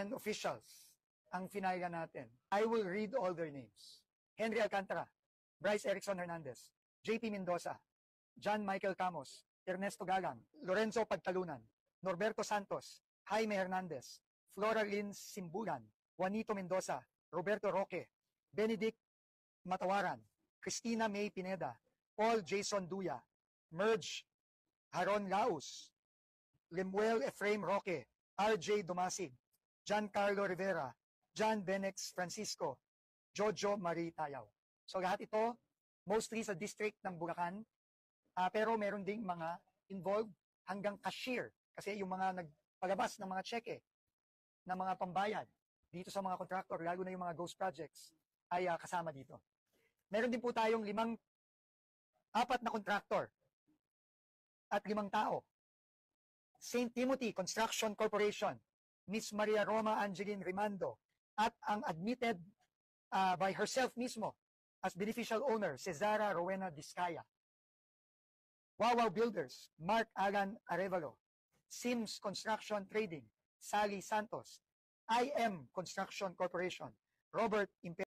government officials ang finalya natin. I will read all their names. Henry Alcantara, Bryce Erickson Hernandez, JP Mendoza, John Michael Camos, Ernesto Galang, Lorenzo Pagtalunan, Norberto Santos, Jaime Hernandez, Flora Lynn Simbulan, Juanito Mendoza, Roberto Roque, Benedict Matawaran, Cristina May Pineda, Paul Jason Duya, Merge Haron Laus, Lemuel Efraim Roque, RJ Dumasig, Giancarlo Rivera, John Benex Francisco, Jojo Marie Tayaw. So lahat ito, mostly sa district ng Bulacan, pero meron ding mga involved hanggang cashier. Kasi yung mga nagpalabas ng mga cheque, ng mga pambayad, dito sa mga contractor, lalo na yung mga ghost projects, ay kasama dito. Meron din po tayong 4 na contractor at 5 tao. St. Timothy Construction Corporation, Miss Maria Roma Angeline Rimando, at ang admitted by herself mismo as beneficial owner, Cesara Rowena Discaya. Wawaw Builders, Mark Alan Arevalo, Sims Construction Trading, Sally Santos, IM Construction Corporation, Robert Imper